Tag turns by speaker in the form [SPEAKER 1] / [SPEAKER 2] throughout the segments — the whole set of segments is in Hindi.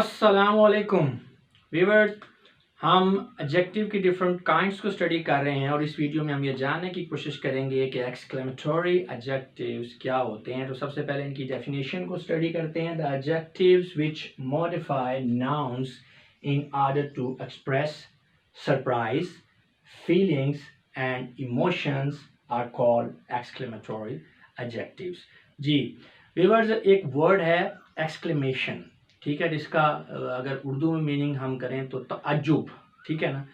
[SPEAKER 1] अस्सलामुअलैकुम व्यूअर्स, हम एडजेक्टिव की डिफरेंट काइंड्स को स्टडी कर रहे हैं और इस वीडियो में हम ये जानने की कोशिश करेंगे कि एक्सक्लेमेटरी एडजेक्टिव्स क्या होते हैं। तो सबसे पहले इनकी डेफिनेशन को स्टडी करते हैं। The adjectives which modify nouns in order to express surprise, feelings and emotions are called exclamatory adjectives. जी व्यूअर्स, एक वर्ड है एक्सक्लेमेशन, ठीक है, जिसका अगर उर्दू में मीनिंग हम करें तो तअज्जुब, ठीक है ना।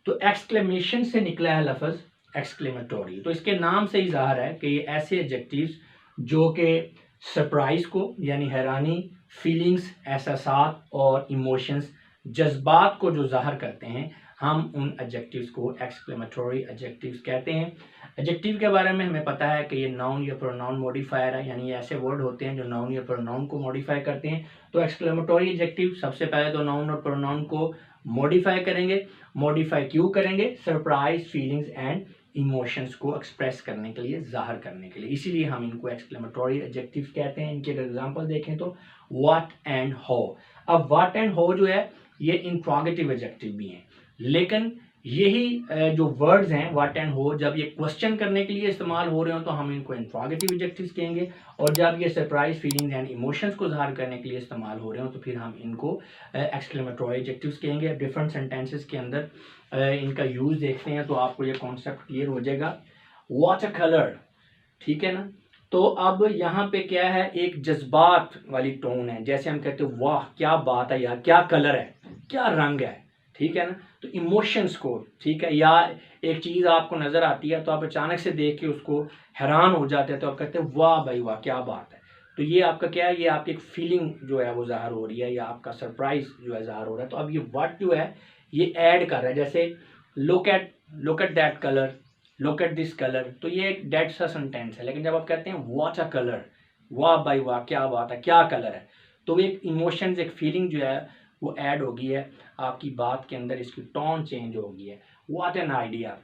[SPEAKER 1] तो एक्सक्लेमेशन से निकला है लफ्ज़ एक्सक्लेमेटोरी। तो इसके नाम से ही ज़ाहिर है कि ये ऐसे एडजेक्टिव्स जो कि सरप्राइज को यानी हैरानी, फीलिंग्स, एहसासात और इमोशंस, जज्बात को जो ज़ाहिर करते हैं, हम उन एडजेक्टिव्स को एक्सक्लेमेटोरी एडजेक्टिव्स कहते हैं। एडजेक्टिव के बारे में हमें पता है कि ये नाउन या प्रोनाउन मॉडिफायर है, यानी ऐसे वर्ड होते हैं जो नाउन या प्रोनाउन को मॉडिफाई करते हैं। तो एक्सक्लेमेटोरी एडजेक्टिव सबसे पहले तो नाउन और प्रोनाउन को मॉडिफाई करेंगे। मॉडिफाई क्यों करेंगे? सरप्राइज, फीलिंग्स एंड इमोशंस को एक्सप्रेस करने के लिए, जाहिर करने के लिए, इसीलिए हम इनको एक्सक्लेमेटोरी एडजेक्टिव कहते हैं। इनके अगर एग्जांपल देखें तो व्हाट एंड हाउ। अब व्हाट एंड हाउ जो है ये इंट्रोगेटिव एडजेक्टिव भी हैं, लेकिन यही जो वर्ड्स हैं व्हाट एंड हो, जब ये क्वेश्चन करने के लिए इस्तेमाल हो रहे हो तो हम इनको इंट्रोगेटिव एडजेक्टिव्स कहेंगे, और जब ये सरप्राइज, फीलिंग्स एंड इमोशंस को ज़ाहिर करने के लिए इस्तेमाल हो रहे हो तो फिर हम इनको एक्सक्लेमेटोरी एडजेक्टिव्स कहेंगे। डिफरेंट सेंटेंसेस के अंदर इनका यूज़ देखते हैं तो आपको ये कॉन्सेप्ट क्लियर हो जाएगा। व्हाट अ कलर, ठीक है ना। तो अब यहाँ पे क्या है, एक जज्बात वाली टोन है, जैसे हम कहते हैं वाह क्या बात है यार, क्या कलर है, क्या रंग है, ठीक है ना। तो इमोशंस को, ठीक है, या एक चीज़ आपको नज़र आती है तो आप अचानक से देख के उसको हैरान हो जाते हैं तो आप कहते हैं वाह भाई वाह क्या बात है। तो ये आपका क्या है, ये आपकी एक फीलिंग जो है वो ज़ाहिर हो रही है, या आपका सरप्राइज जो है ज़ाहिर हो रहा है। तो अब ये वर्ड जो है ये ऐड कर रहा है, जैसे look at that colour, look at this colour. तो ये एक डेड सा सेंटेंस है, लेकिन जब आप कहते हैं व्हाट अ कलर, वाह भाई वाह क्या बात है, क्या कलर है, तो एक इमोशंस, एक फीलिंग जो है वो ऐड हो गई है आपकी बात के अंदर, इसकी टोन चेंज हो गई है। व्हाट एन आइडिया,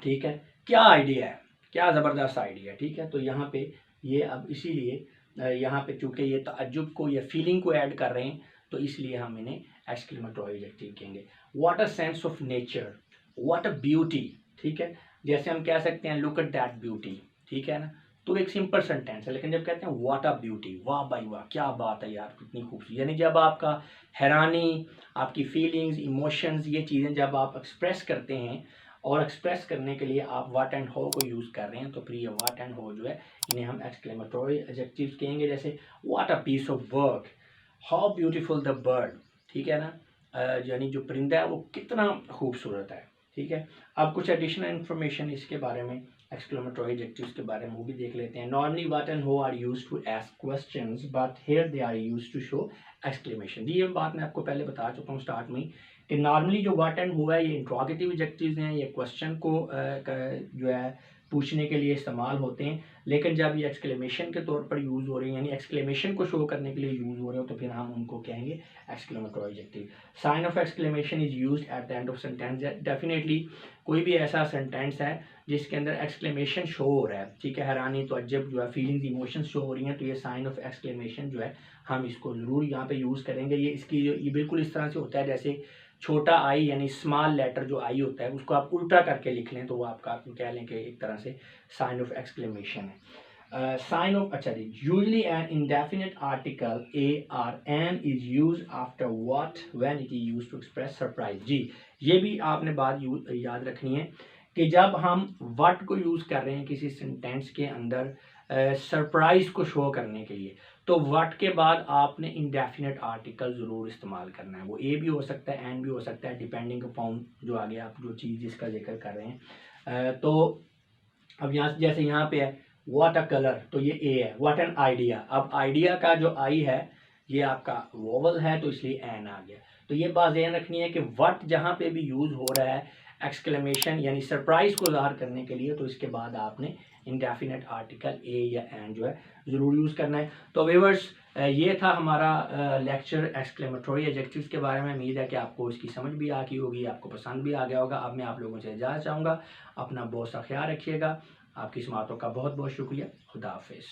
[SPEAKER 1] ठीक है, क्या आइडिया है, क्या ज़बरदस्त आइडिया है, ठीक है। तो यहाँ पे ये अब इसीलिए यहाँ पे चूंकि ये तअज्जुब को या फीलिंग को ऐड कर रहे हैं तो इसलिए हम इन्हें एक्सक्लेमेटोरी एडजेक्टिव कहेंगे। What a sense of nature, what a beauty, ठीक है। जैसे हम कह सकते हैं लुक एट दैट ब्यूटी, ठीक है ना। तो एक सिंपल सेंटेंस है, लेकिन जब कहते हैं व्हाट अ ब्यूटी, वाह भाई वाह क्या बात है यार कितनी खूबसूरत, यानी जब आपका हैरानी, आपकी फीलिंग्स, इमोशंस, ये चीज़ें जब आप एक्सप्रेस करते हैं और एक्सप्रेस करने के लिए आप व्हाट एंड हाउ को यूज़ कर रहे हैं तो फिर ये व्हाट एंड हाउ जो है इन्हें हम एक्सक्लेमेटोरी एडजेक्टिव्स कहेंगे। जैसे what a piece of work, how beautiful the bird, ठीक है ना, यानी जो परिंदा है वो कितना खूबसूरत है, ठीक है। अब कुछ एडिशनल इन्फॉर्मेशन इसके बारे में, एक्सक्लेमेटोरी एडजेक्टिव्स के बारे में वो भी देख लेते हैं। Normally what and how are used to ask questions but here they are used to show exclamation. ये बात मैं आपको पहले बता चुका हूँ स्टार्ट में कि नॉर्मली जो व्हाट एंड हाउ है ये इंट्रोगेटिव एडजेक्टिव्स हैं, ये क्वेश्चन को जो है पूछने के लिए इस्तेमाल होते हैं, लेकिन जब ये एक्सक्लेमेशन के तौर पर यूज़ हो रही हैं, यानी एक्सक्लेमेशन को शो करने के लिए यूज़ हो रहे हो तो फिर हम उनको कहेंगे exclamatory adjective. Sign of exclamation is used at the end of sentence. Definitely कोई भी ऐसा सेंटेंस है जिसके अंदर एक्सक्लेमेशन शो हो रहा है, ठीक है, हैरानी, तो जब जो है फीलिंग्स, इमोशंस शो हो रही हैं, तो ये साइन ऑफ एक्सक्लेमेशन जो है हम इसको ज़रूर यहाँ पे यूज़ करेंगे। ये इसकी ये बिल्कुल इस तरह से होता है जैसे छोटा आई यानी स्मॉल लेटर जो आई होता है उसको आप उल्टा करके लिख लें तो वो आपका कह लें कि एक तरह से साइन ऑफ एक्सक्लेमेशन है। साइन ऑफ, अच्छा जी, usually an indefinite article a or an is use after what when it is used to express surprise. जी ये भी आपने बात याद रखनी है कि जब हम व्हाट को यूज़ कर रहे हैं किसी सेंटेंस के अंदर सरप्राइज को शो करने के लिए, तो व्हाट के बाद आपने इंडेफिनिट आर्टिकल ज़रूर इस्तेमाल करना है। वो ए भी हो सकता है, एन भी हो सकता है, डिपेंडिंग अपॉन जो आगे आप जो चीज़ जिसका जिक्र कर रहे हैं। तो अब यहाँ जैसे यहाँ पे है व्हाट अ कलर, तो ये ए है। व्हाट एन आइडिया, अब आइडिया का जो आई है ये आपका वोवल है तो इसलिए एन आ गया। तो ये बात ध्यान रखनी है कि व्हाट जहाँ पे भी यूज़ हो रहा है एक्सक्लेमेशन यानी सरप्राइज को ज़ाहिर करने के लिए, तो इसके बाद आपने इंडेफिनिट आर्टिकल ए या एन जो है ज़रूर यूज़ करना है। तो व्यूअर्स, ये था हमारा लेक्चर एक्सक्लेमेटोरी एडजेक्टिव्स के बारे में। उम्मीद है कि आपको इसकी समझ भी आ गई होगी, आपको पसंद भी आ गया होगा। अब मैं आप लोगों से इजाज़त चाहूँगा, अपना बहुत सा ख्याल रखिएगा। आपकी समातों का बहुत बहुत शुक्रिया। खुदा हाफिज़।